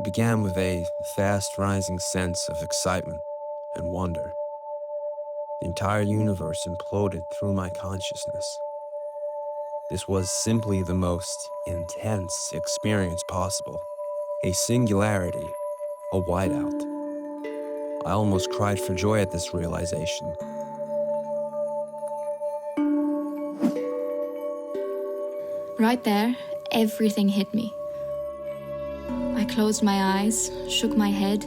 It began with a fast-rising sense of excitement and wonder. The entire universe imploded through my consciousness. This was simply the most intense experience possible. A singularity, a whiteout. I almost cried for joy at this realization. Right there, everything hit me. I closed my eyes, shook my head,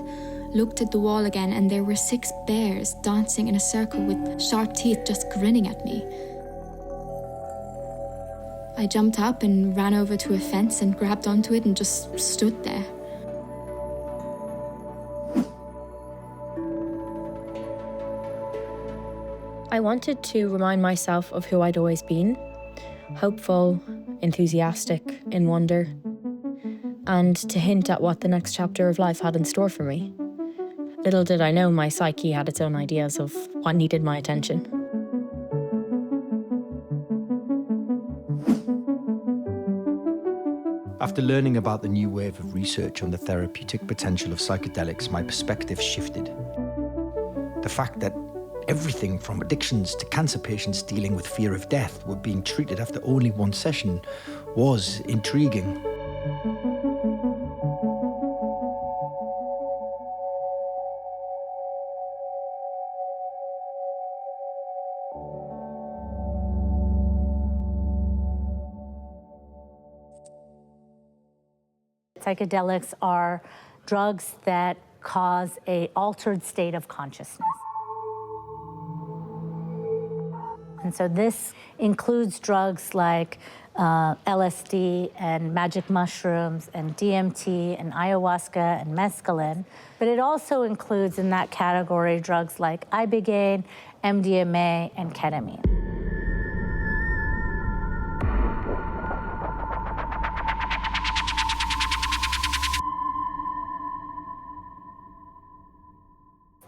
looked at the wall again, and there were 6 bears dancing in a circle with sharp teeth just grinning at me. I jumped up and ran over to a fence and grabbed onto it and just stood there. I wanted to remind myself of who I'd always been, hopeful, enthusiastic, in wonder, and to hint at what the next chapter of life had in store for me. Little did I know my psyche had its own ideas of what needed my attention. After learning about the new wave of research on the therapeutic potential of psychedelics, my perspective shifted. The fact that everything from addictions to cancer patients dealing with fear of death were being treated after only one session was intriguing. Psychedelics are drugs that cause an altered state of consciousness. And so this includes drugs like LSD and magic mushrooms and DMT and ayahuasca and mescaline, but it also includes in that category drugs like ibogaine, MDMA, and ketamine.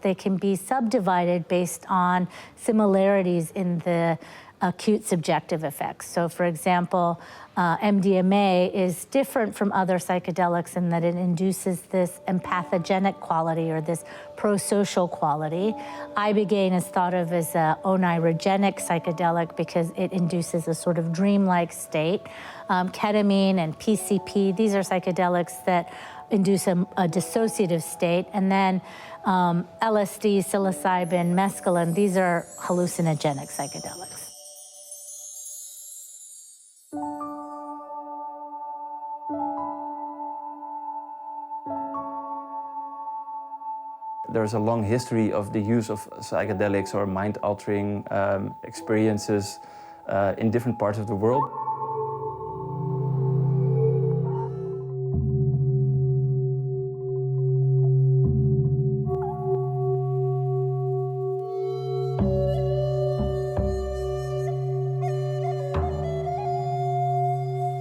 They can be subdivided based on similarities in the acute subjective effects. So for example, MDMA is different from other psychedelics in that it induces this empathogenic quality or this prosocial quality. Ibogaine is thought of as an onirogenic psychedelic because it induces a sort of dreamlike state. Ketamine and PCP, these are psychedelics that induce a dissociative state. And then LSD, psilocybin, mescaline, these are hallucinogenic psychedelics. There's a long history of the use of psychedelics or mind-altering experiences in different parts of the world.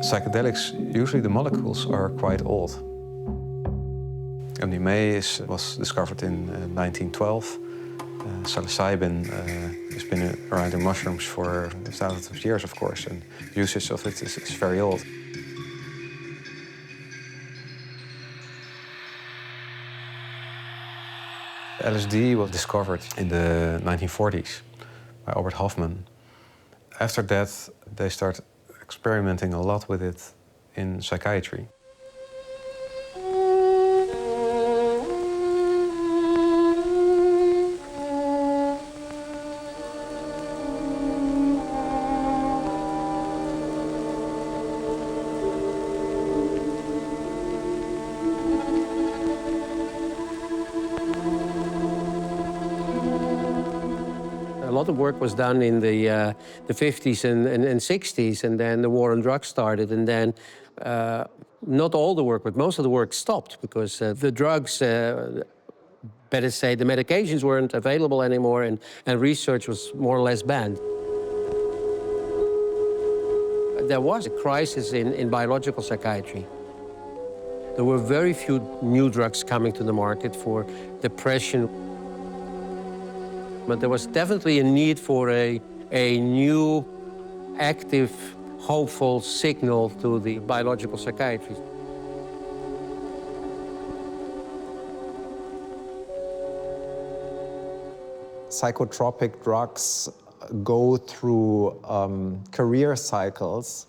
Psychedelics, usually the molecules are quite old. MDMA was discovered in 1912. Psilocybin has been around in mushrooms for thousands of years, of course, and the usage of it is very old. LSD was discovered in the 1940s by Albert Hofmann. After that, they started experimenting a lot with it in psychiatry. A lot of work was done in the 50s and 60s, and then the war on drugs started, and then not all the work, but most of the work stopped because the drugs, better say, the medications weren't available anymore, and research was more or less banned. There was a crisis in biological psychiatry. There were very few new drugs coming to the market for depression. But there was definitely a need for a new, active, hopeful signal to the biological psychiatry. psychotropic drugs go through career cycles,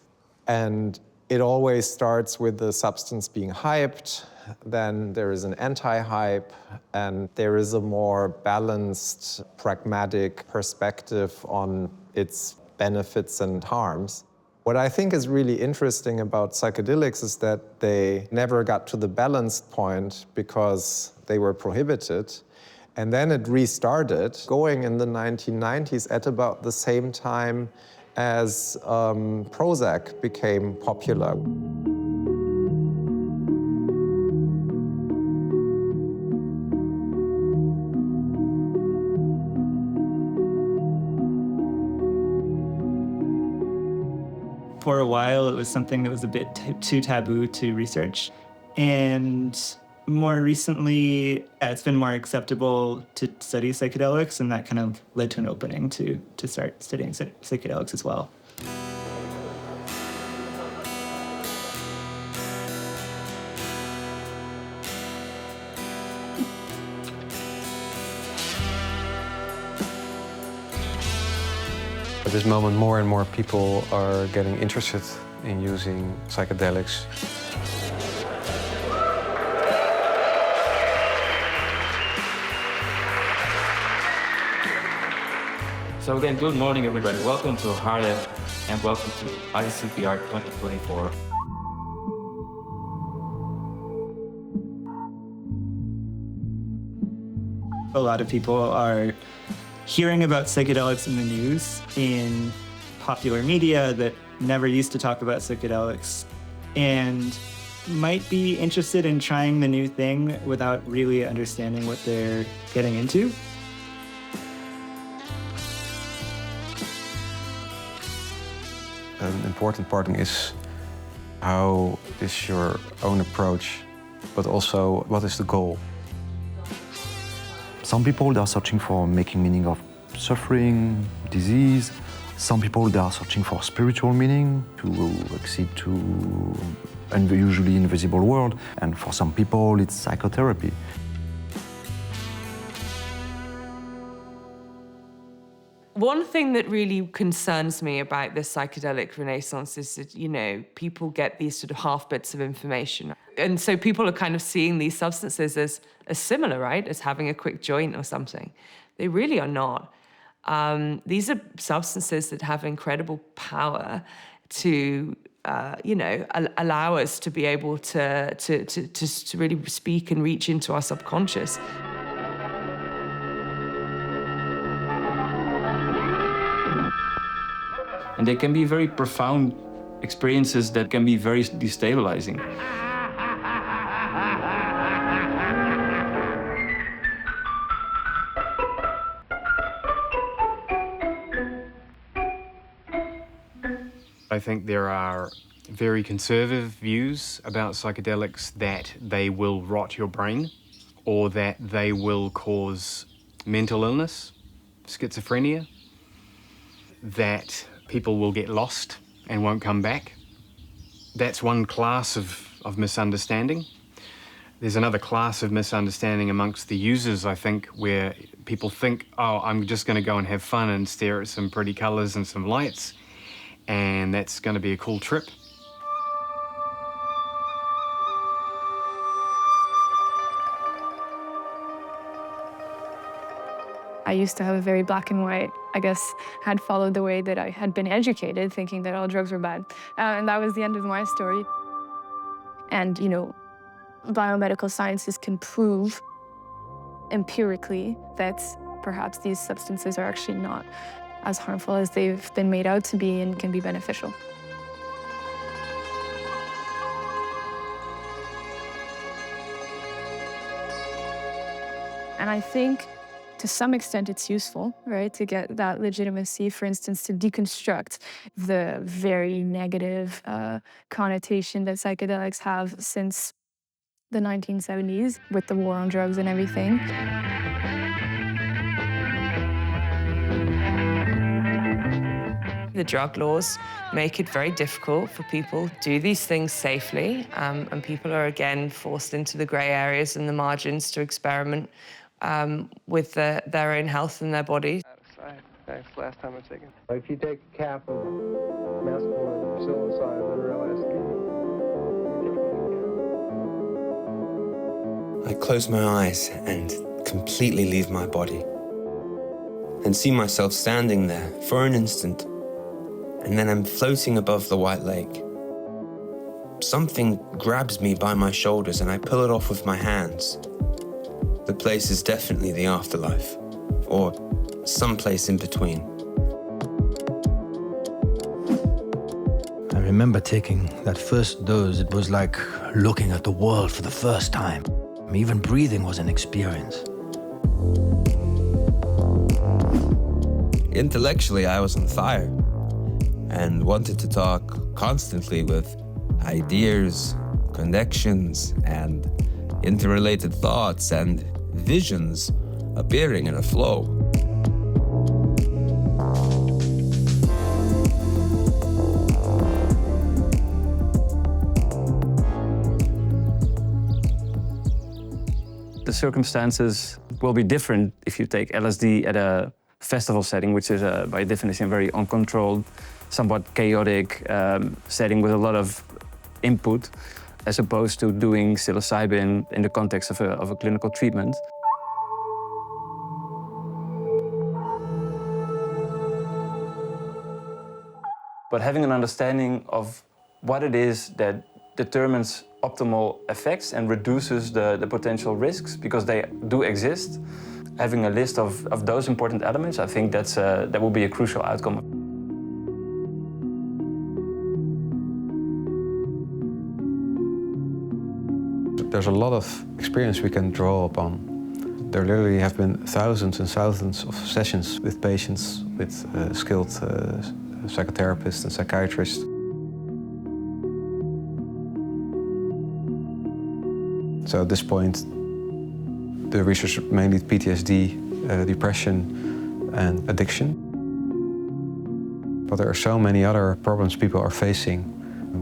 and it always starts with the substance being hyped, then there is an anti-hype, and there is a more balanced, pragmatic perspective on its benefits and harms. What I think is really interesting about psychedelics is that they never got to the balanced point because they were prohibited. And then it restarted, going in the 1990s at about the same time as Prozac became popular. For a while, it was something that was a bit too taboo to research. And more recently, it's been more acceptable to study psychedelics, and that kind of led to an opening to start studying psychedelics as well. At this moment, more and more people are getting interested in using psychedelics. So again, good morning, everybody. Welcome to Harlem, and welcome to ICPR 2024. A lot of people are hearing about psychedelics in the news, in popular media that never used to talk about psychedelics, and might be interested in trying the new thing without really understanding what they're getting into. An important part is how is your own approach, but also what is the goal? Some people, they are searching for making meaning of suffering, disease. Some people, they are searching for spiritual meaning, to accede to an usually invisible world. And for some people, it's psychotherapy. One thing that really concerns me about the psychedelic renaissance is that, you know, people get these sort of half bits of information. And so people are kind of seeing these substances as similar, right, as having a quick joint or something. They really are not. These are substances that have incredible power to, allow us to be able to really speak and reach into our subconscious. And they can be very profound experiences that can be very destabilizing. I think there are very conservative views about psychedelics that they will rot your brain or that they will cause mental illness, schizophrenia, that people will get lost and won't come back. That's one class of misunderstanding. There's another class of misunderstanding amongst the users, I think, where people think, oh, I'm just going to go and have fun and stare at some pretty colors and some lights, and that's going to be a cool trip. I used to have a very black and white, I guess, had followed the way that I had been educated, thinking that all drugs were bad. And that was the end of my story. And, you know, biomedical sciences can prove empirically that perhaps these substances are actually not as harmful as they've been made out to be and can be beneficial. And I think to some extent it's useful, right, to get that legitimacy, for instance, to deconstruct the very negative connotation that psychedelics have since the 1970s with the war on drugs and everything. The drug laws make it very difficult for people to do these things safely, and people are again forced into the grey areas and the margins to experiment with their own health and their body. Thanks. Last time I taken. If you take a cap of mescaline, psilocybin, or LSD, I close my eyes and completely leave my body, and see myself standing there for an instant, and then I'm floating above the white lake. Something grabs me by my shoulders and I pull it off with my hands. The place is definitely the afterlife, or someplace in between. I remember taking that first dose. It was like looking at the world for the first time. Even breathing was an experience. Intellectually, I was on fire and wanted to talk constantly with ideas, connections, and interrelated thoughts and visions appearing in a flow. The circumstances will be different if you take LSD at a festival setting, which is by definition a very uncontrolled, somewhat chaotic setting with a lot of input, as opposed to doing psilocybin in the context of a clinical treatment. But having an understanding of what it is that determines optimal effects and reduces the potential risks, because they do exist, having a list of those important elements, I think that will be a crucial outcome. There's a lot of experience we can draw upon. There literally have been thousands and thousands of sessions with patients, with skilled psychotherapists and psychiatrists. So at this point, the research mainly PTSD, depression, and addiction. But there are so many other problems people are facing.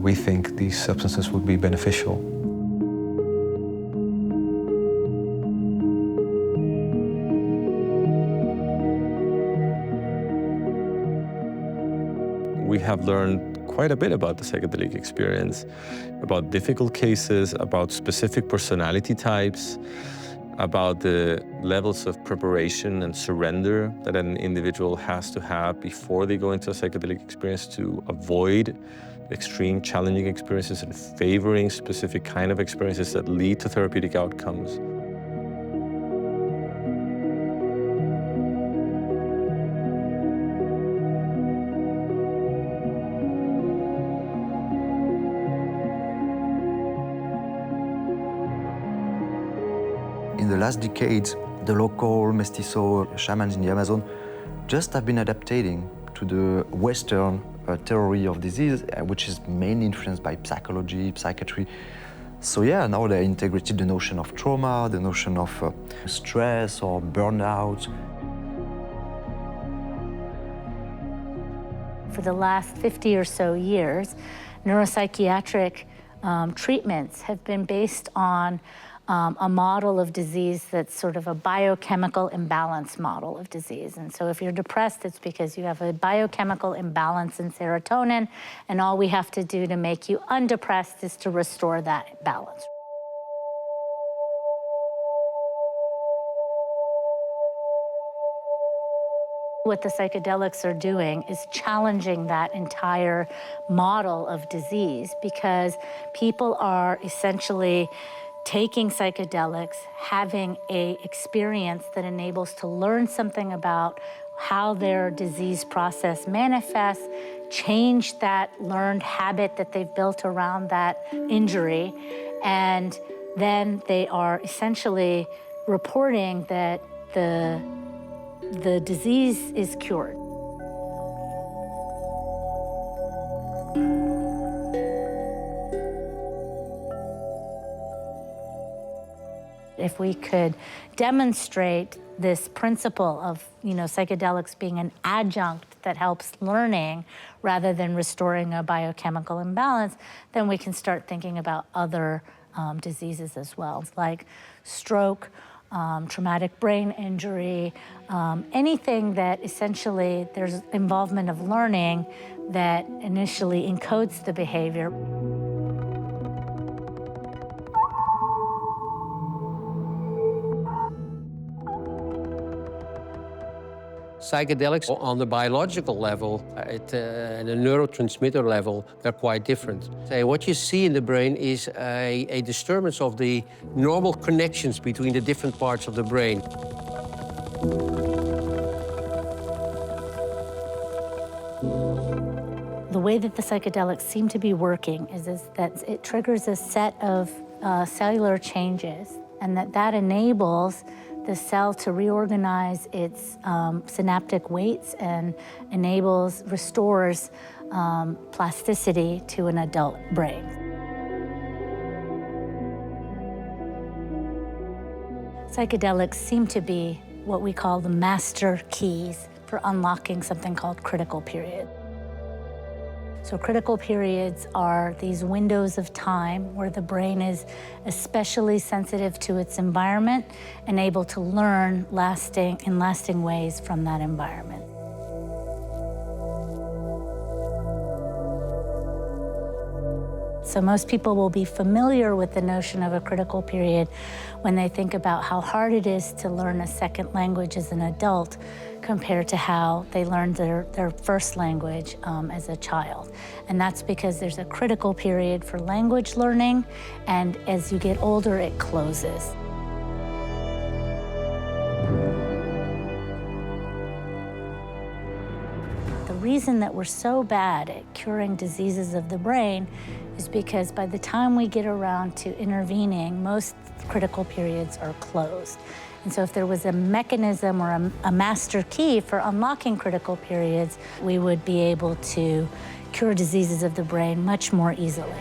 We think these substances would be beneficial. We have learned quite a bit about the psychedelic experience, about difficult cases, about specific personality types, about the levels of preparation and surrender that an individual has to have before they go into a psychedelic experience to avoid extreme challenging experiences and favoring specific kind of experiences that lead to therapeutic outcomes. In the last decades, the local mestizo shamans in the Amazon just have been adapting to the Western theory of disease, which is mainly influenced by psychology, psychiatry. So yeah, now they integrated the notion of trauma, the notion of stress or burnout. For the last 50 or so years, neuropsychiatric treatments have been based on a model of disease that's sort of a biochemical imbalance model of disease. And so if you're depressed, it's because you have a biochemical imbalance in serotonin, and all we have to do to make you undepressed is to restore that balance. What the psychedelics are doing is challenging that entire model of disease, because people are essentially taking psychedelics, having an experience that enables to learn something about how their disease process manifests, change that learned habit that they've built around that injury, and then they are essentially reporting that the disease is cured. If we could demonstrate this principle of, psychedelics being an adjunct that helps learning rather than restoring a biochemical imbalance, then we can start thinking about other diseases as well, like stroke, traumatic brain injury, anything that essentially there's involvement of learning that initially encodes the behavior. Psychedelics on the biological level, and a neurotransmitter level, they're quite different. What you see in the brain is a disturbance of the normal connections between the different parts of the brain. The way that the psychedelics seem to be working is that it triggers a set of cellular changes, and that enables the cell to reorganize its synaptic weights and restores plasticity to an adult brain. Psychedelics seem to be what we call the master keys for unlocking something called critical period. So critical periods are these windows of time where the brain is especially sensitive to its environment and able to learn in lasting ways from that environment. So most people will be familiar with the notion of a critical period when they think about how hard it is to learn a second language as an adult compared to how they learned their first language as a child. And that's because there's a critical period for language learning, and as you get older, it closes. The reason that we're so bad at curing diseases of the brain is because by the time we get around to intervening, most critical periods are closed. And so if there was a mechanism or a master key for unlocking critical periods, we would be able to cure diseases of the brain much more easily.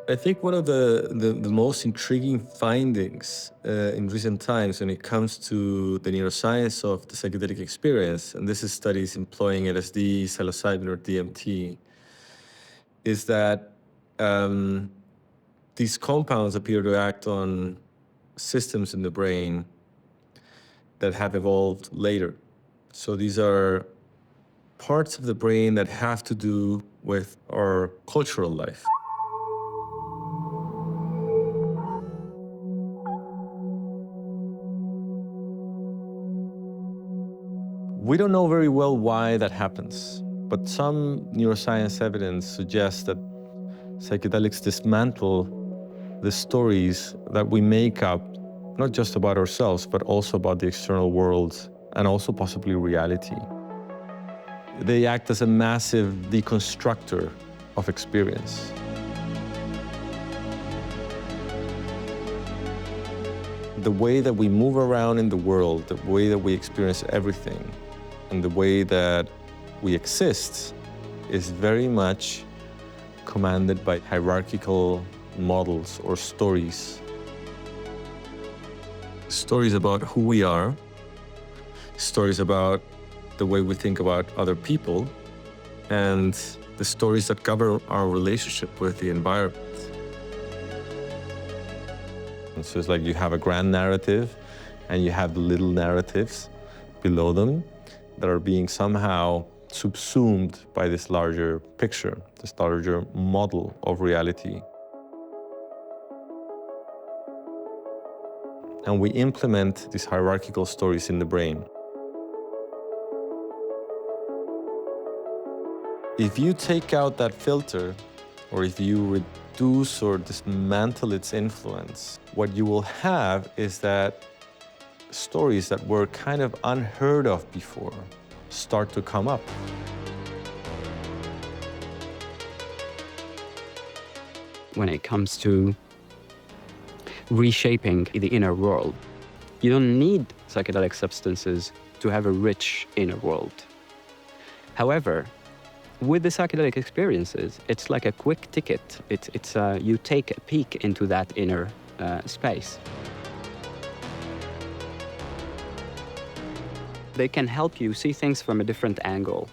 I think one of the most intriguing findings in recent times when it comes to the neuroscience of the psychedelic experience, and this is studies employing LSD, Psilocybin, or DMT, is that these compounds appear to act on systems in the brain that have evolved later. So these are parts of the brain that have to do with our cultural life. We don't know very well why that happens, but some neuroscience evidence suggests that psychedelics dismantle the stories that we make up, not just about ourselves, but also about the external world and also possibly reality. They act as a massive deconstructor of experience. The way that we move around in the world, the way that we experience everything, and the way that we exist is very much commanded by hierarchical models or stories. Stories about who we are, stories about the way we think about other people, and the stories that govern our relationship with the environment. And so it's like you have a grand narrative and you have the little narratives below them that are being somehow subsumed by this larger picture, this larger model of reality. And we implement these hierarchical stories in the brain. If you take out that filter, or if you reduce or dismantle its influence, what you will have is that stories that were kind of unheard of before start to come up. When it comes to reshaping the inner world, you don't need psychedelic substances to have a rich inner world. However, with the psychedelic experiences, it's like a quick ticket. You take a peek into that inner space. They can help you see things from a different angle.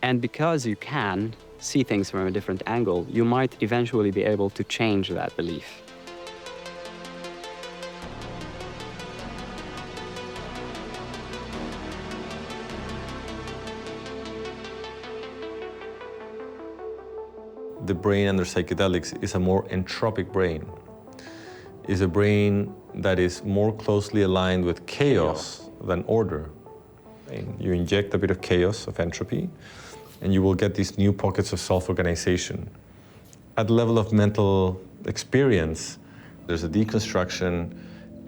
And because you can see things from a different angle, you might eventually be able to change that belief. The brain under psychedelics is a more entropic brain. Is a brain that is more closely aligned with chaos than order. You inject a bit of chaos, of entropy, and you will get these new pockets of self-organization. At the level of mental experience, there's a deconstruction,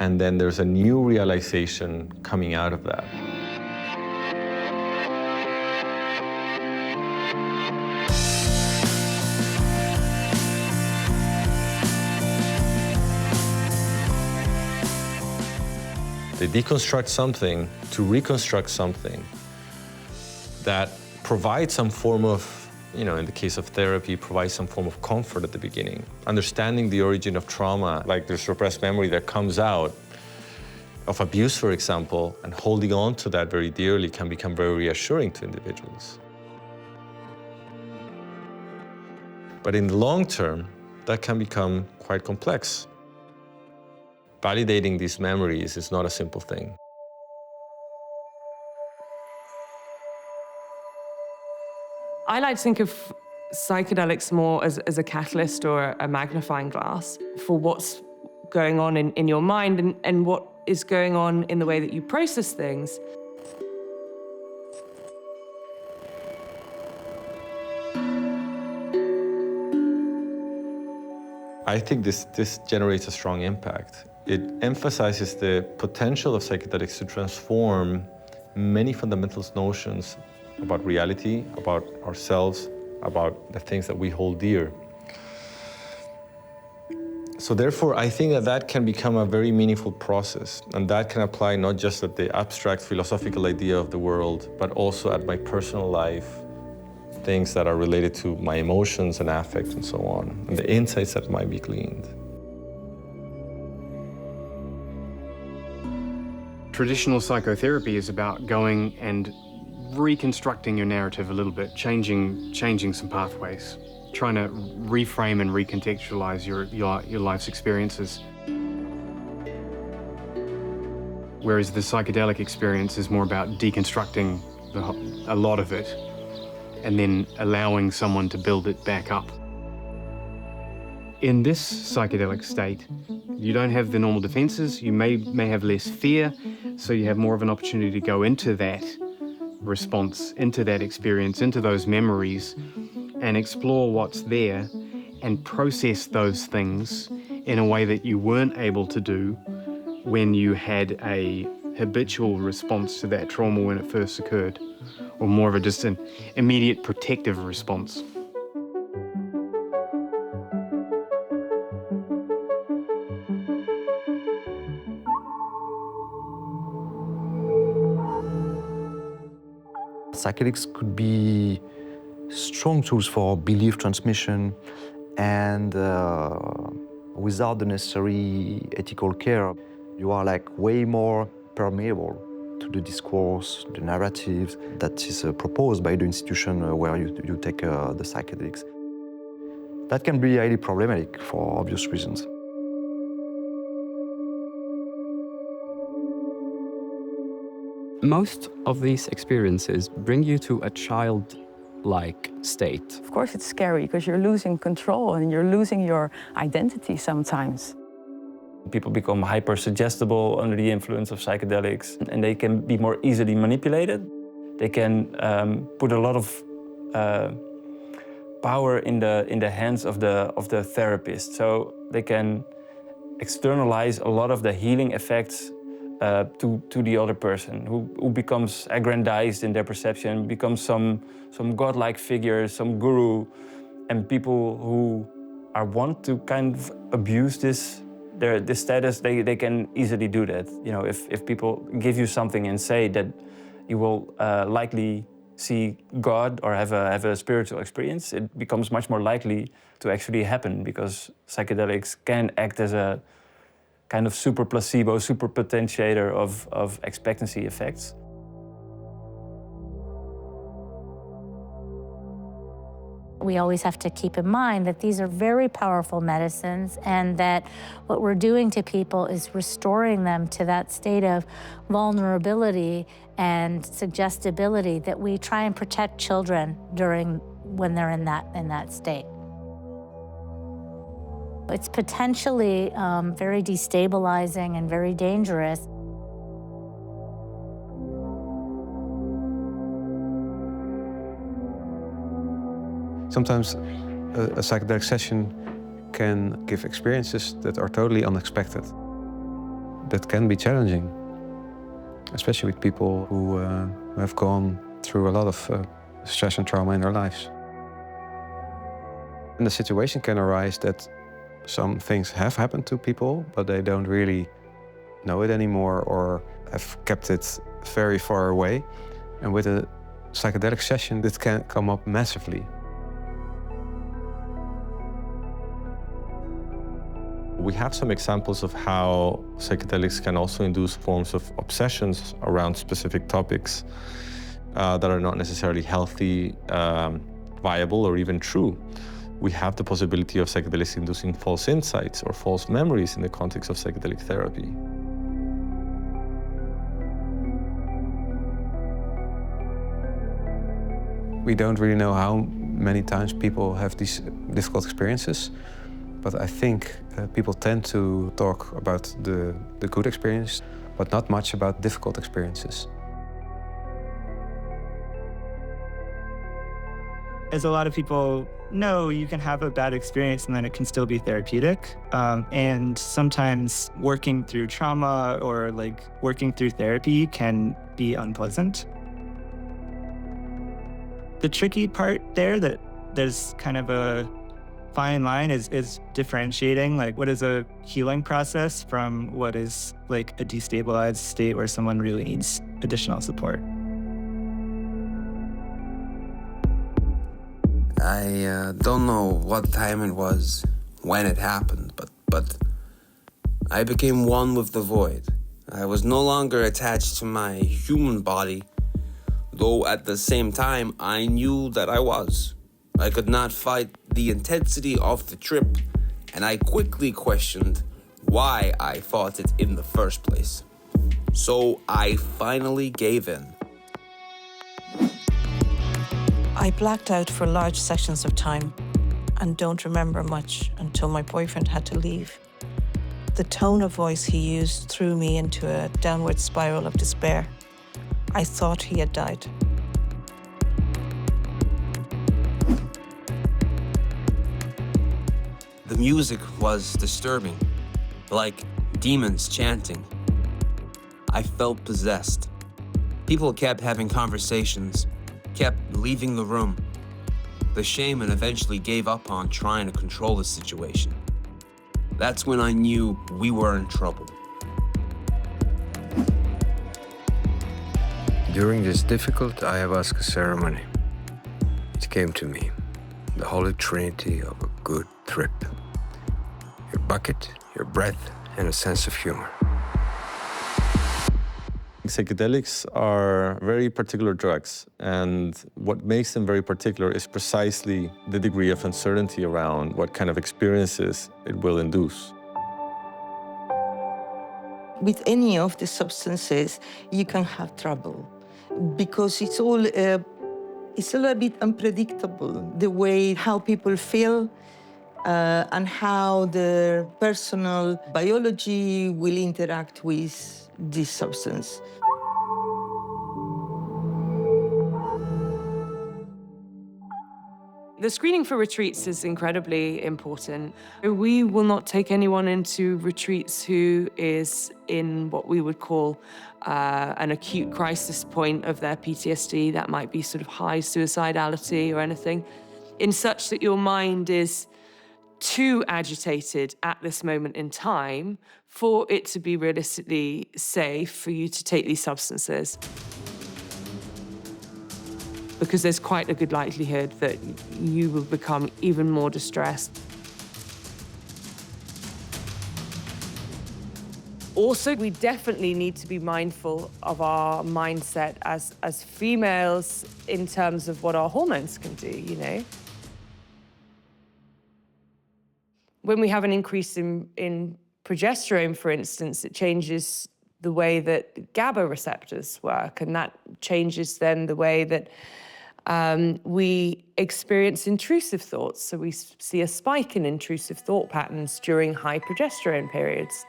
and then there's a new realization coming out of that. They deconstruct something to reconstruct something that provides some form of, in the case of therapy, provides some form of comfort at the beginning. Understanding the origin of trauma, like there's repressed memory that comes out of abuse, for example, and holding on to that very dearly can become very reassuring to individuals. But in the long term, that can become quite complex. Validating these memories is not a simple thing. I like to think of psychedelics more as a catalyst or a magnifying glass for what's going on in your mind and what is going on in the way that you process things. I think this generates a strong impact. It emphasizes the potential of psychedelics to transform many fundamental notions about reality, about ourselves, about the things that we hold dear. So therefore, I think that can become a very meaningful process, and that can apply not just at the abstract philosophical idea of the world, but also at my personal life, things that are related to my emotions and affect and so on, and the insights that might be gleaned. Traditional psychotherapy is about going and reconstructing your narrative a little bit, changing some pathways, trying to reframe and recontextualize your life's experiences. Whereas the psychedelic experience is more about deconstructing a lot of it and then allowing someone to build it back up. In this psychedelic state, you don't have the normal defenses, you may have less fear, so you have more of an opportunity to go into that response, into that experience, into those memories, and explore what's there and process those things in a way that you weren't able to do when you had a habitual response to that trauma when it first occurred, or more of a just an immediate protective response. Psychedelics could be strong tools for belief transmission, and without the necessary ethical care, you are like way more permeable to the discourse, the narratives that is proposed by the institution where you take the psychedelics. That can be highly problematic for obvious reasons. Most of these experiences bring you to a childlike state. Of course it's scary because you're losing control and you're losing your identity sometimes. People become hyper-suggestible under the influence of psychedelics, and they can be more easily manipulated. They can put a lot of power in the hands of the therapist. So they can externalize a lot of the healing effects to the other person, who becomes aggrandized in their perception, becomes some godlike figure, some guru, and people who want to kind of abuse this status, they can easily do that. You know, if people give you something and say that you will likely see God or have a spiritual experience, it becomes much more likely to actually happen, because psychedelics can act as a kind of super placebo, super potentiator of expectancy effects. We always have to keep in mind that these are very powerful medicines and that what we're doing to people is restoring them to that state of vulnerability and suggestibility that we try and protect children when they're in that state. It's potentially very destabilizing and very dangerous. Sometimes a psychedelic session can give experiences that are totally unexpected. That can be challenging, especially with people who have gone through a lot of stress and trauma in their lives. And the situation can arise that some things have happened to people, but they don't really know it anymore or have kept it very far away. And with a psychedelic session, this can come up massively. We have some examples of how psychedelics can also induce forms of obsessions around specific topics that are not necessarily healthy, viable, or even true. We have the possibility of psychedelics inducing false insights or false memories in the context of psychedelic therapy. We don't really know how many times people have these difficult experiences, but I think people tend to talk about the good experience, but not much about difficult experiences. As a lot of people know, you can have a bad experience and then it can still be therapeutic. And sometimes working through trauma or working through therapy can be unpleasant. The tricky part there, that there's kind of a fine line, is differentiating what is a healing process from what is a destabilized state where someone really needs additional support. I don't know what time it was when it happened, but I became one with the void. I was no longer attached to my human body, though at the same time I knew that I was. I could not fight the intensity of the trip, and I quickly questioned why I thought it in the first place. So I finally gave in. I blacked out for large sections of time and don't remember much until my boyfriend had to leave. The tone of voice he used threw me into a downward spiral of despair. I thought he had died. The music was disturbing, like demons chanting. I felt possessed. People kept having conversations, kept leaving the room. The shaman eventually gave up on trying to control the situation. That's when I knew we were in trouble. During this difficult ayahuasca ceremony, it came to me, the holy trinity of a good trip. Your bucket, your breath, and a sense of humor. Psychedelics are very particular drugs, and what makes them very particular is precisely the degree of uncertainty around what kind of experiences it will induce. With any of the substances, you can have trouble because it's all a bit unpredictable, the way how people feel and how their personal biology will interact with this substance. The screening for retreats is incredibly important. We will not take anyone into retreats who is in what we would call an acute crisis point of their PTSD. That might be sort of high suicidality or anything, in such that your mind is too agitated at this moment in time for it to be realistically safe for you to take these substances. Because there's quite a good likelihood that you will become even more distressed. Also, we definitely need to be mindful of our mindset as females in terms of what our hormones can do, you know? When we have an increase in progesterone, for instance, it changes the way that GABA receptors work, and that changes then the way that we experience intrusive thoughts. So we see a spike in intrusive thought patterns during high progesterone periods.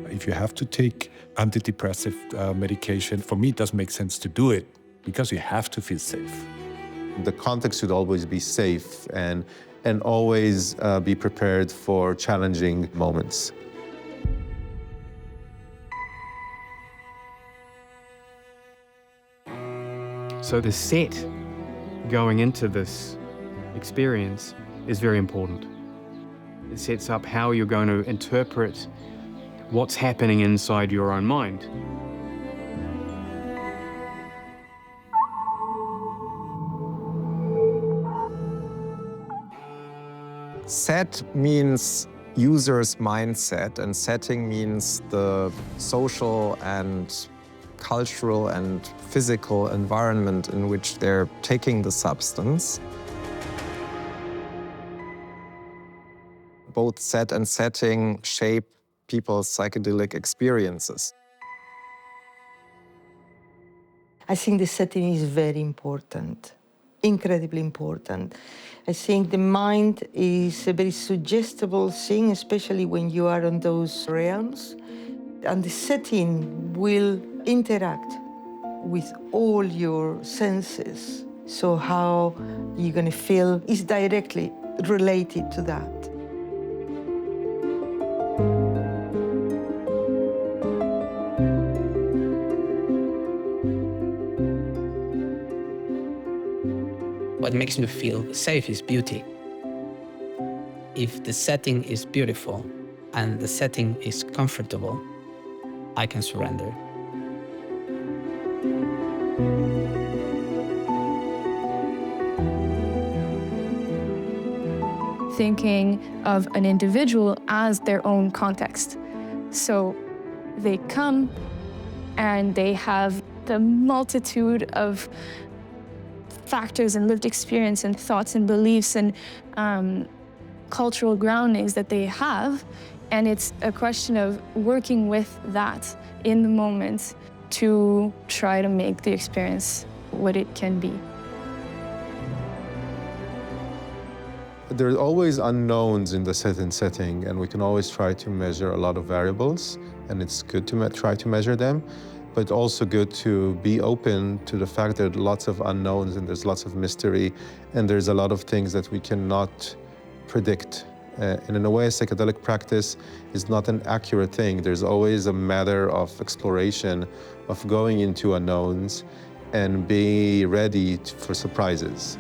If you have to take antidepressive medication, for me, it doesn't make sense to do it because you have to feel safe. The context should always be safe and always be prepared for challenging moments. So the set going into this experience is very important. It sets up how you're going to interpret what's happening inside your own mind. Set means user's mindset, and setting means the social and cultural and physical environment in which they're taking the substance. Both set and setting shape people's psychedelic experiences. I think the setting is very important, incredibly important. I think the mind is a very suggestible thing, especially when you are on those realms. And the setting will interact with all your senses. So how you're going to feel is directly related to that. What makes me feel safe is beauty. If the setting is beautiful and the setting is comfortable, I can surrender. Thinking of an individual as their own context. So they come and they have the multitude of factors and lived experience and thoughts and beliefs and cultural groundings that they have. And it's a question of working with that in the moment to try to make the experience what it can be. There are always unknowns in the setting, and we can always try to measure a lot of variables, and it's good to try to measure them, but also good to be open to the fact that there are lots of unknowns and there's lots of mystery, and there's a lot of things that we cannot predict. And in a way, psychedelic practice is not an accurate thing. There's always a matter of exploration, of going into unknowns and be ready for surprises.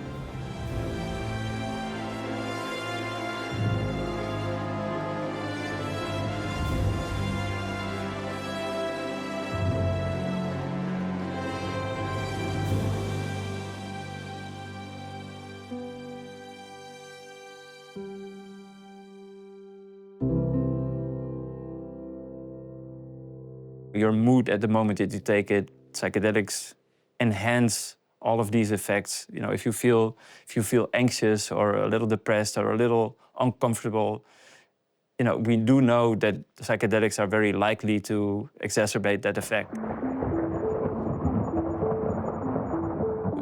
Your mood at the moment that you take it, psychedelics enhance all of these effects. You know, if you feel anxious or a little depressed or a little uncomfortable, you know, we do know that psychedelics are very likely to exacerbate that effect.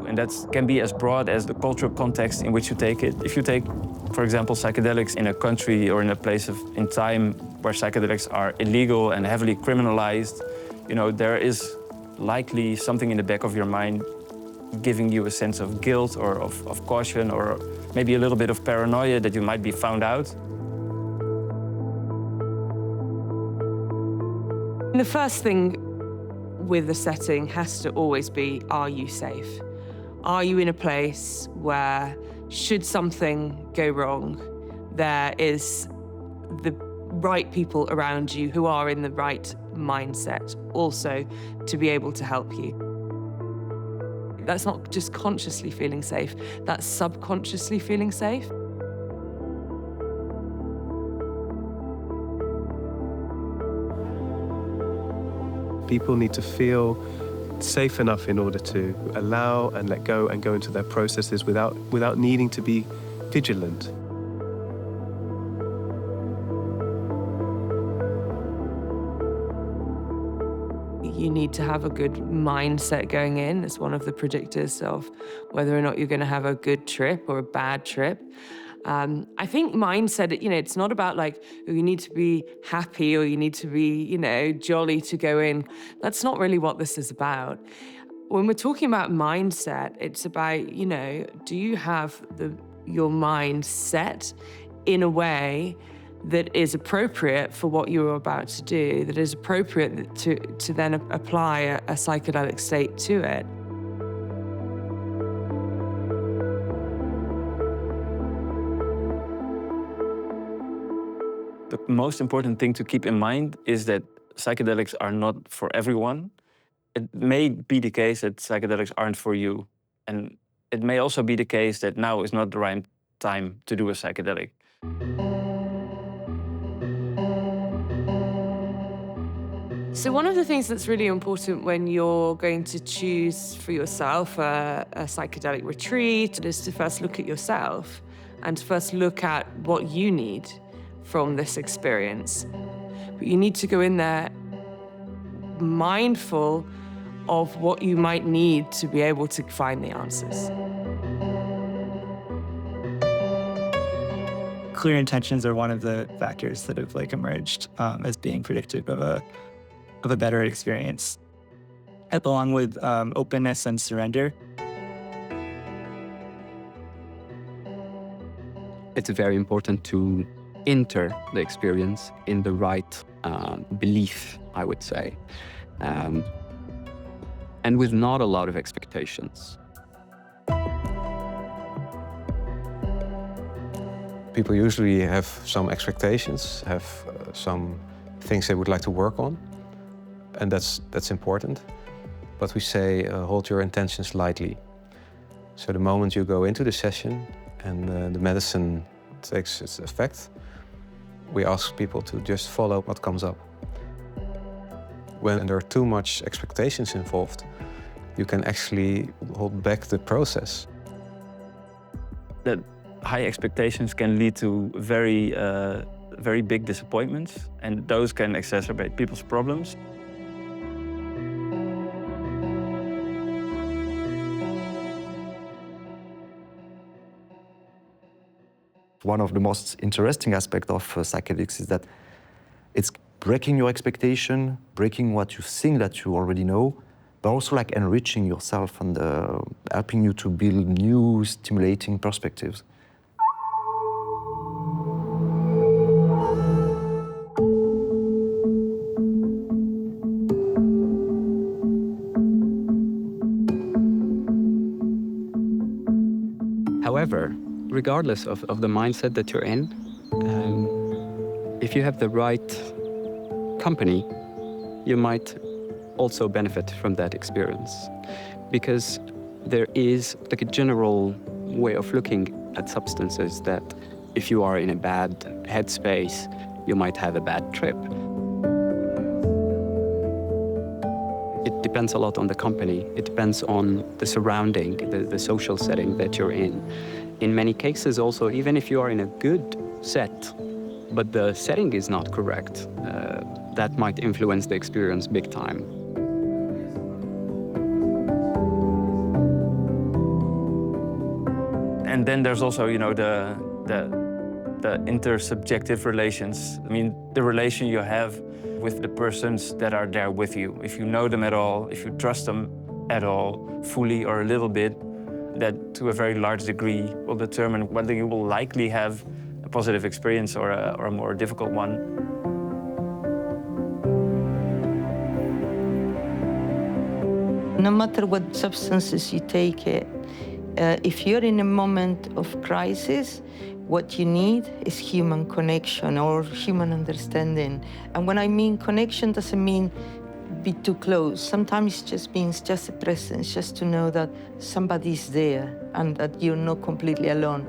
And that can be as broad as the cultural context in which you take it. If you take, for example, psychedelics in a country or in a place in time where psychedelics are illegal and heavily criminalized, you know, there is likely something in the back of your mind giving you a sense of guilt or of caution or maybe a little bit of paranoia that you might be found out. The first thing with the setting has to always be, are you safe? Are you in a place where, should something go wrong, there is the right people around you who are in the right mindset also to be able to help you? That's not just consciously feeling safe, that's subconsciously feeling safe. People need to feel safe enough in order to allow and let go and go into their processes without needing to be vigilant. You need to have a good mindset going in. It's one of the predictors of whether or not you're going to have a good trip or a bad trip. I think mindset, it's not about like, oh, you need to be happy or you need to be, jolly to go in. That's not really what this is about. When we're talking about mindset, it's about, do you have your mind set in a way that is appropriate for what you're about to do, that is appropriate to then apply a psychedelic state to it. The most important thing to keep in mind is that psychedelics are not for everyone. It may be the case that psychedelics aren't for you. And it may also be the case that now is not the right time to do a psychedelic. So one of the things that's really important when you're going to choose for yourself a psychedelic retreat is to first look at yourself and to first look at what you need from this experience. But you need to go in there mindful of what you might need to be able to find the answers. Clear intentions are one of the factors that have emerged as being predictive of a better experience, along with openness and surrender. It's very important to enter the experience in the right belief, I would say, and with not a lot of expectations. People usually have some expectations, have some things they would like to work on, and that's important. But we say hold your intentions lightly. So the moment you go into the session and the medicine takes its effect, we ask people to just follow what comes up. When there are too much expectations involved, you can actually hold back the process. That high expectations can lead to very big disappointments, and those can exacerbate people's problems. One of the most interesting aspects of psychedelics is that it's breaking your expectation, breaking what you think that you already know, but also enriching yourself and helping you to build new, stimulating perspectives. However, regardless of the mindset that you're in, if you have the right company, you might also benefit from that experience. Because there is a general way of looking at substances that if you are in a bad headspace, you might have a bad trip. It depends a lot on the company. It depends on the surrounding, the social setting that you're in. In many cases also, even if you are in a good set, but the setting is not correct, that might influence the experience big time. And then there's also, the intersubjective relations. I mean, the relation you have with the persons that are there with you. If you know them at all, if you trust them at all, fully or a little bit, that to a very large degree will determine whether you will likely have a positive experience or a more difficult one. No matter what substances you take, if you're in a moment of crisis, what you need is human connection or human understanding. And when I mean connection, doesn't mean be too close. Sometimes it just means just a presence, just to know that somebody's there and that you're not completely alone.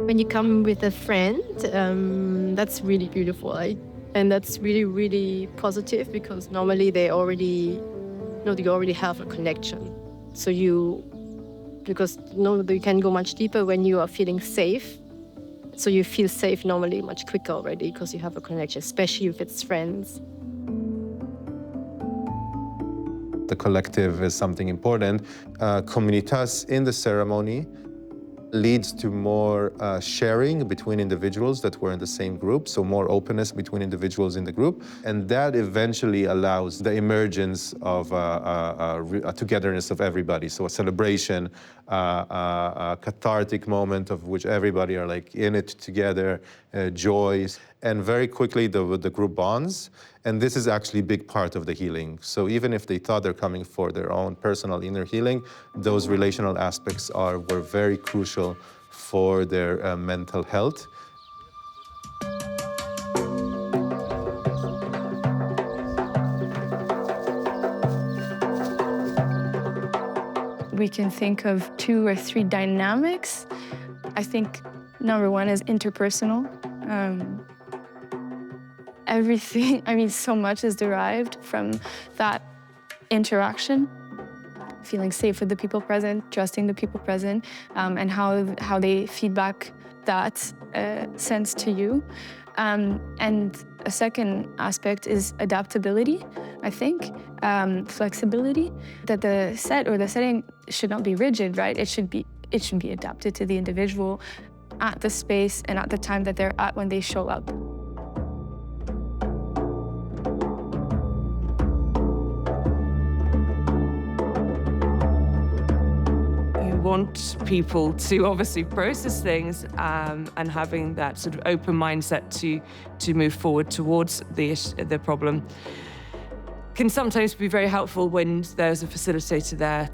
When you come with a friend, And that's really beautiful. And that's really, really positive because normally they already have a connection. So because you can go much deeper when you are feeling safe. So you feel safe normally much quicker already because you have a connection, especially if it's friends. The collective is something important. Comunitas in the ceremony leads to more sharing between individuals that were in the same group, so more openness between individuals in the group. And that eventually allows the emergence of a togetherness of everybody. So a celebration, a cathartic moment of which everybody are like in it together, joys. And very quickly the group bonds. And this is actually a big part of the healing. So even if they thought they're coming for their own personal inner healing, those relational aspects were very crucial for their mental health. We can think of 2 or 3 dynamics. I think number 1 is interpersonal. Everything, so much is derived from that interaction. Feeling safe with the people present, trusting the people present, and how they feedback that sense to you. And a second aspect is adaptability, I think, flexibility. That the set or the setting should not be rigid, right? It should be adapted to the individual at the space and at the time that they're at when they show up. Want people to obviously process things and having that sort of open mindset to move forward towards the problem can sometimes be very helpful when there's a facilitator there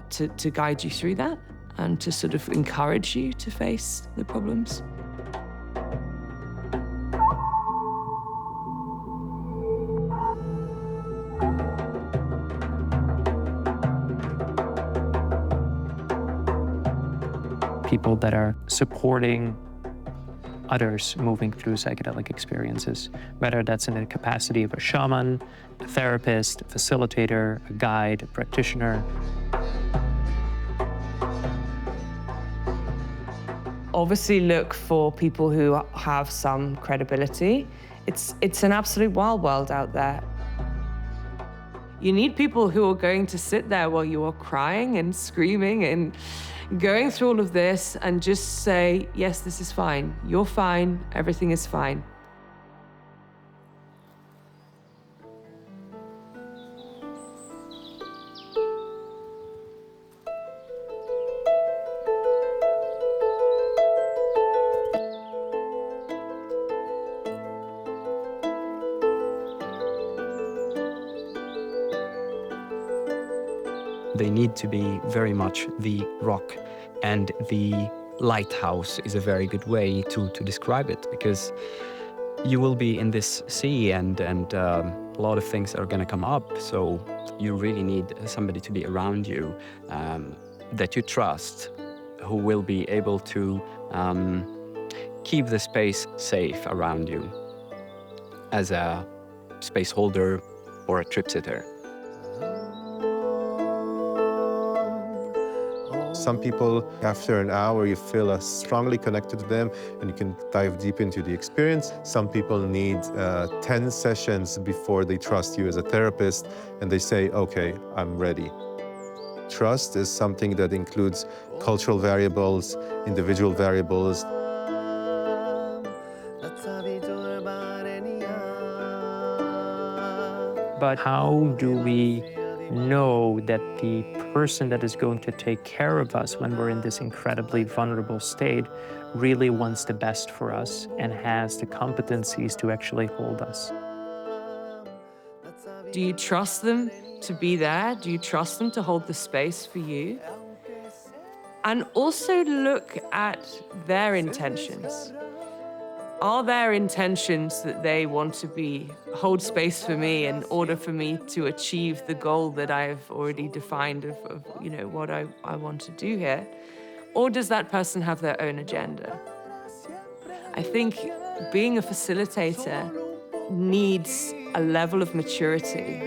to guide you through that and to sort of encourage you to face the problems. People that are supporting others moving through psychedelic experiences, whether that's in the capacity of a shaman, a therapist, a facilitator, a guide, a practitioner. Obviously look for people who have some credibility. It's an absolute wild world out there. You need people who are going to sit there while you are crying and screaming and going through all of this and just say, yes, this is fine. You're fine. Everything is fine. They need to be very much the rock, and the lighthouse is a very good way to describe it, because you will be in this sea and a lot of things are going to come up, so you really need somebody to be around you that you trust, who will be able to keep the space safe around you as a space holder or a trip sitter. Some people, after an hour, you feel strongly connected to them and you can dive deep into the experience. Some people need 10 sessions before they trust you as a therapist and they say, okay, I'm ready. Trust is something that includes cultural variables, individual variables. But how do we know that the person that is going to take care of us when we're in this incredibly vulnerable state really wants the best for us and has the competencies to actually hold us? Do you trust them to be there? Do you trust them to hold the space for you? And also look at their intentions. Are their intentions that they want to hold space for me in order for me to achieve the goal that I've already defined of what I want to do here? Or does that person have their own agenda? I think being a facilitator needs a level of maturity.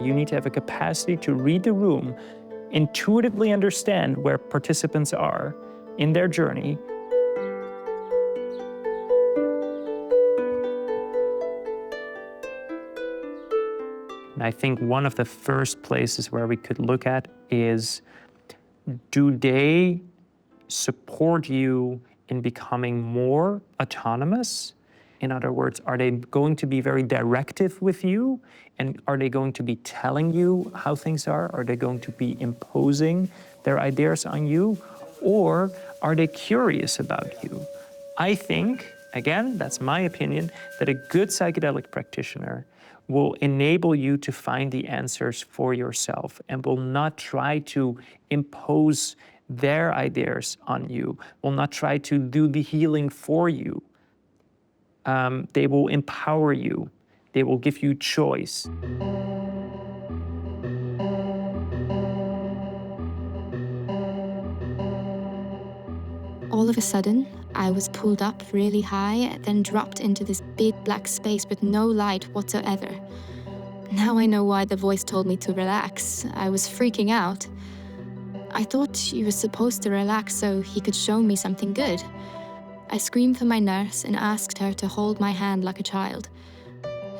You need to have a capacity to read the room, intuitively understand where participants are in their journey. And I think one of the first places where we could look at is, do they support you in becoming more autonomous? In other words, are they going to be very directive with you? And are they going to be telling you how things are? Are they going to be imposing their ideas on you? Or are they curious about you? I think, again, that's my opinion, that a good psychedelic practitioner will enable you to find the answers for yourself and will not try to impose their ideas on you, will not try to do the healing for you. They will empower you. They will give you choice. All of a sudden, I was pulled up really high, then dropped into this big black space with no light whatsoever. Now I know why the voice told me to relax. I was freaking out. I thought he was supposed to relax so he could show me something good. I screamed for my nurse and asked her to hold my hand like a child.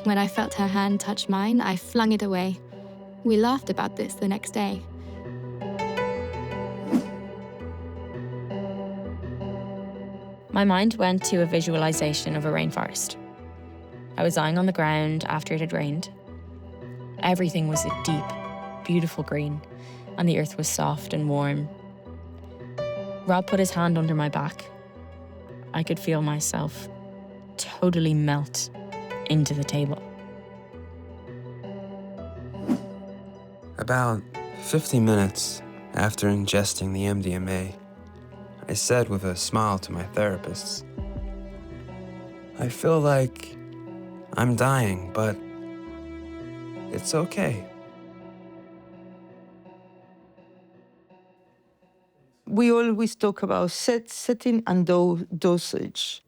When I felt her hand touch mine, I flung it away. We laughed about this the next day. My mind went to a visualization of a rainforest. I was lying on the ground after it had rained. Everything was a deep, beautiful green, and the earth was soft and warm. Rob put his hand under my back. I could feel myself totally melt into the table. About 50 minutes after ingesting the MDMA, I said with a smile to my therapists, I feel like I'm dying, but it's okay. We always talk about setting and dosage.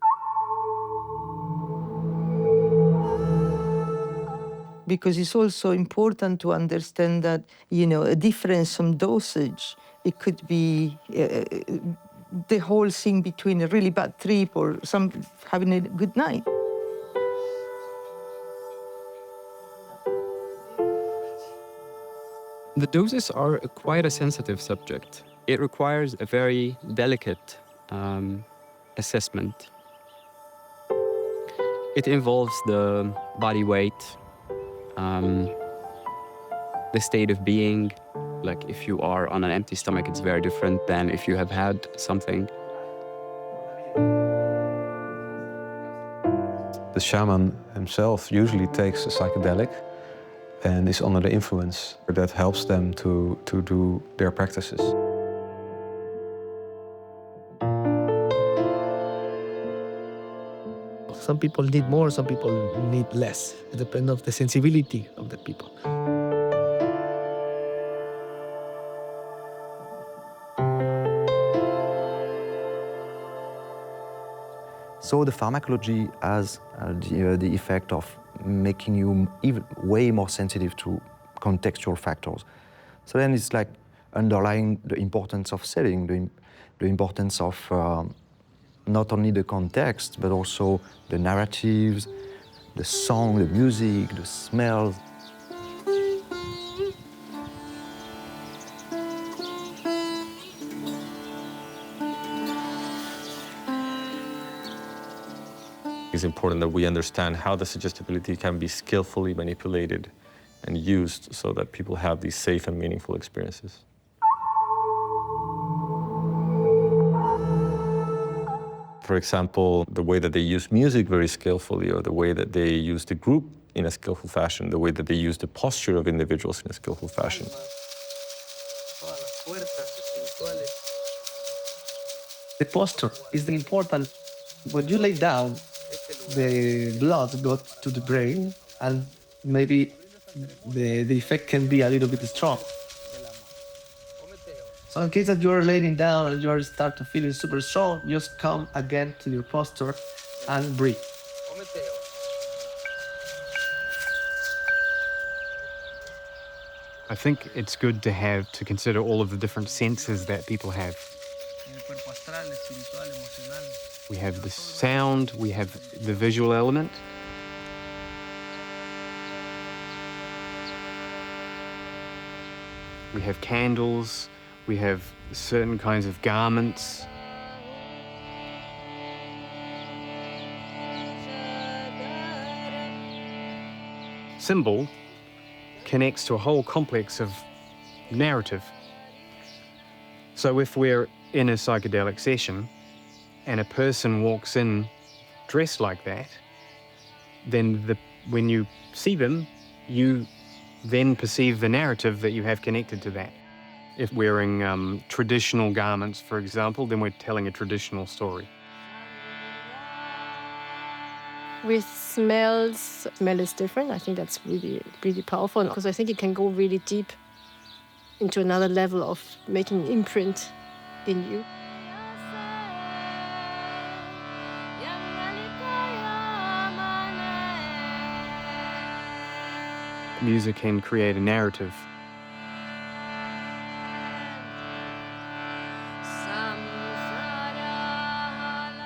Because it's also important to understand that, a difference from dosage, it could be the whole thing between a really bad trip or having a good night. The doses are quite a sensitive subject. It requires a very delicate assessment. It involves the body weight, the state of being. Like if you are on an empty stomach, it's very different than if you have had something. The shaman himself usually takes a psychedelic and is under the influence that helps them to do their practices. Some people need more, some people need less. It depends on the sensibility of the people. So the pharmacology has the effect of making you even way more sensitive to contextual factors. So then it's like underlying the importance of setting, the importance of not only the context, but also the narratives, the song, the music, the smells. It's important that we understand how the suggestibility can be skillfully manipulated and used so that people have these safe and meaningful experiences. For example, the way that they use music very skillfully, or the way that they use the group in a skillful fashion, the way that they use the posture of individuals in a skillful fashion. The posture is the important. When you lay down, the blood goes to the brain, and maybe the effect can be a little bit strong. So in case that you're laying down and you start to feel super strong, just come again to your posture and breathe. I think it's good to consider all of the different senses that people have. We have the sound, we have the visual element. We have candles, we have certain kinds of garments. Symbol connects to a whole complex of narrative. So if we're in a psychedelic session and a person walks in dressed like that, then when you see them, you then perceive the narrative that you have connected to that. If wearing traditional garments, for example, then we're telling a traditional story. With smells, smell is different. I think that's really, really powerful because I think it can go really deep into another level of making an imprint in you. Music can create a narrative.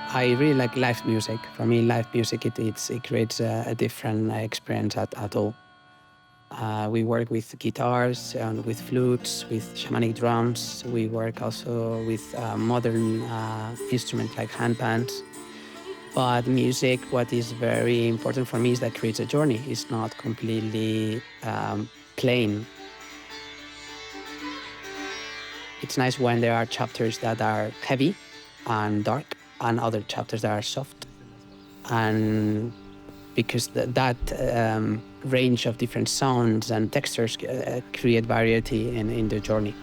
I really like live music. For me, live music, it creates a different experience at all. We work with guitars and with flutes, with shamanic drums. We work also with modern instruments like handpands. But music, what is very important for me is that it creates a journey. It's not completely plain. It's nice when there are chapters that are heavy and dark, and other chapters that are soft. And because that range of different sounds and textures create variety in the journey.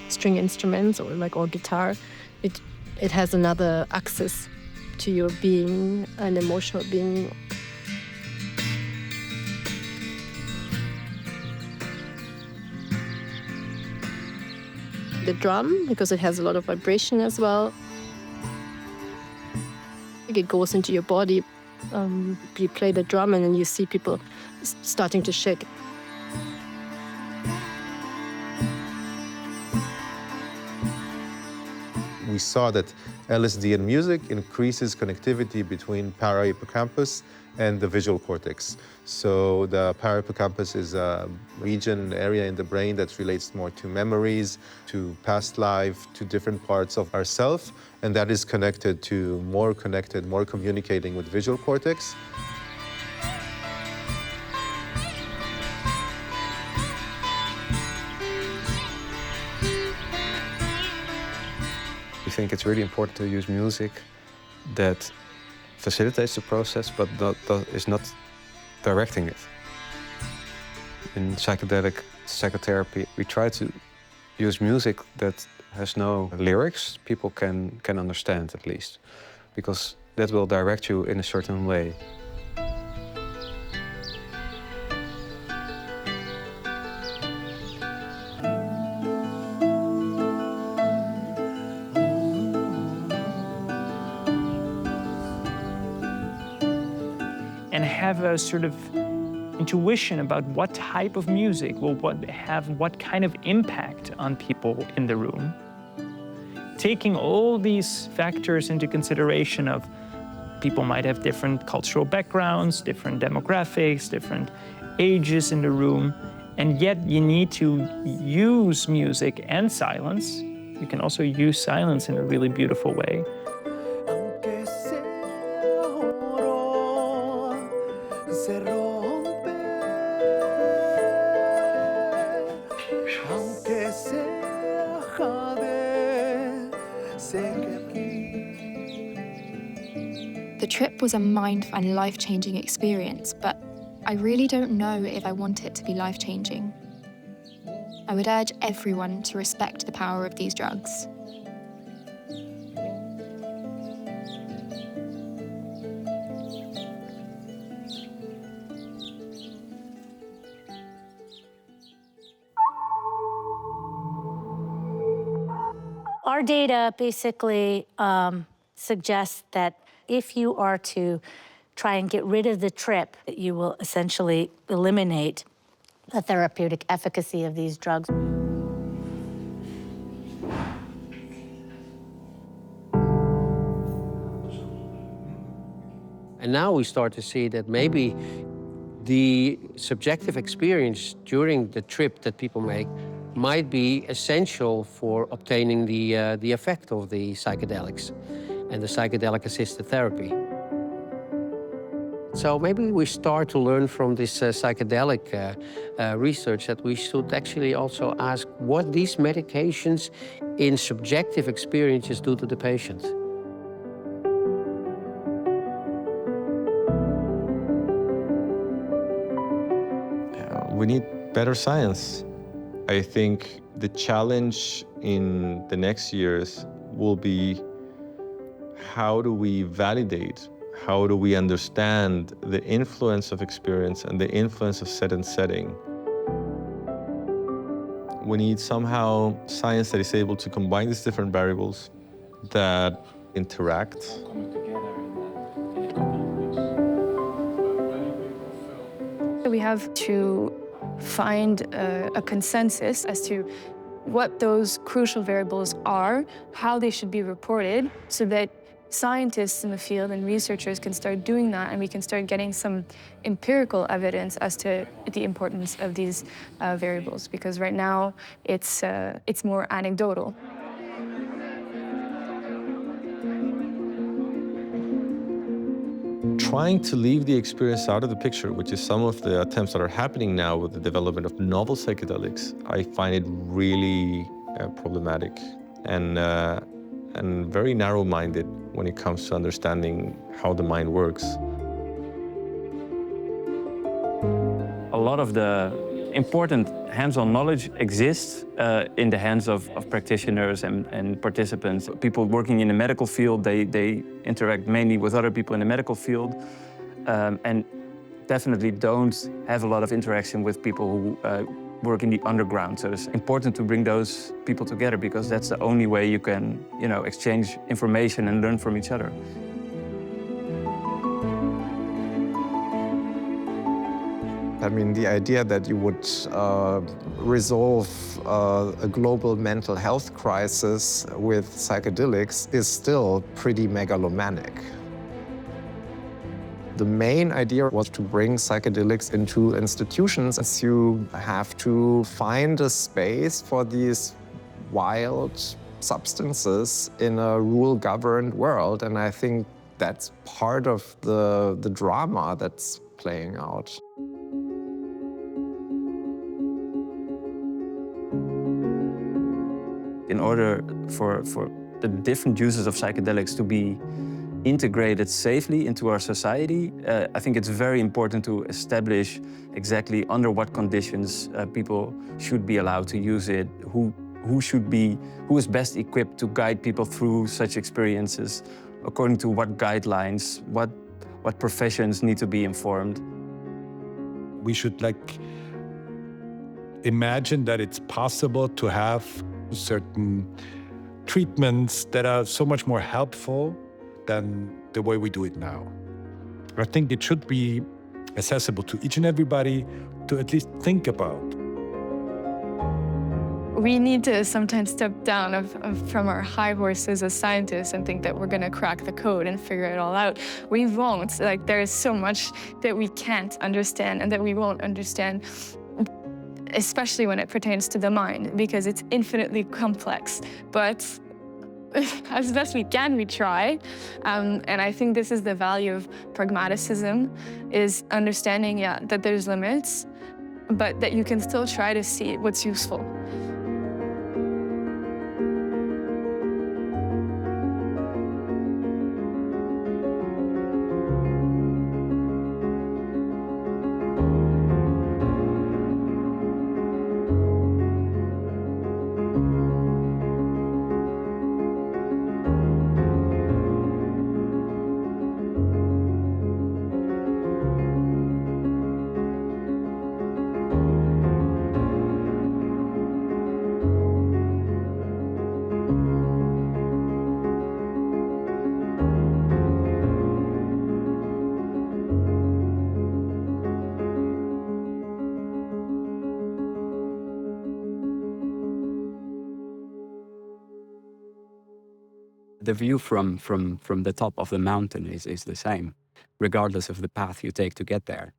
String instruments or guitar, it has another access to your being, an emotional being. The drum, because it has a lot of vibration as well. It goes into your body. You play the drum and then you see people starting to shake. We saw that LSD and music increases connectivity between para-hippocampus and the visual cortex. So the para-hippocampus is a region, area in the brain that relates more to memories, to past life, to different parts of ourself, and that is more communicating with visual cortex. I think it's really important to use music that facilitates the process, but is not directing it. In psychedelic psychotherapy, we try to use music that has no lyrics people can understand, at least, because that will direct you in a certain way. And have a sort of intuition about what type of music will have what kind of impact on people in the room. Taking all these factors into consideration of people might have different cultural backgrounds, different demographics, different ages in the room, and yet you need to use music and silence. You can also use silence in a really beautiful way. The trip was a mind and life-changing experience, but I really don't know if I want it to be life-changing. I would urge everyone to respect the power of these drugs. Our data basically suggests that if you are to try and get rid of the trip, you will essentially eliminate the therapeutic efficacy of these drugs. And now we start to see that maybe the subjective experience during the trip that people make might be essential for obtaining the effect of the psychedelics and the psychedelic-assisted therapy. So maybe we start to learn from this psychedelic research that we should actually also ask what these medications in subjective experiences do to the patient. We need better science. I think the challenge in the next years will be how do we validate, how do we understand the influence of experience and the influence of set and setting. We need somehow science that is able to combine these different variables that interact. We have to find a consensus as to what those crucial variables are, how they should be reported, so that scientists in the field and researchers can start doing that, and we can start getting some empirical evidence as to the importance of these variables. Because right now, it's more anecdotal. Trying to leave the experience out of the picture, which is some of the attempts that are happening now with the development of novel psychedelics, I find it really problematic and very narrow-minded when it comes to understanding how the mind works. A lot of the important hands-on knowledge exists in the hands of practitioners and participants. People working in the medical field, they interact mainly with other people in the medical field and definitely don't have a lot of interaction with people who work in the underground. So it's important to bring those people together because that's the only way you can, exchange information and learn from each other. I mean, the idea that you would resolve a global mental health crisis with psychedelics is still pretty megalomanic. The main idea was to bring psychedelics into institutions, as you have to find a space for these wild substances in a rule-governed world. And I think that's part of the drama that's playing out. In order for the different uses of psychedelics to be integrated safely into our society, I think it's very important to establish exactly under what conditions people should be allowed to use it, who is best equipped to guide people through such experiences, according to what guidelines, what professions need to be informed. We should imagine that it's possible to have certain treatments that are so much more helpful than the way we do it now. I think it should be accessible to each and everybody to at least think about. We need to sometimes step down from our high horses as scientists and think that we're going to crack the code and figure it all out. We won't. There is so much that we can't understand and that we won't understand, especially when it pertains to the mind, because it's infinitely complex. But as best we can, we try. And I think this is the value of pragmaticism, is understanding, that there's limits, but that you can still try to see what's useful. The view from the top of the mountain is the same, regardless of the path you take to get there.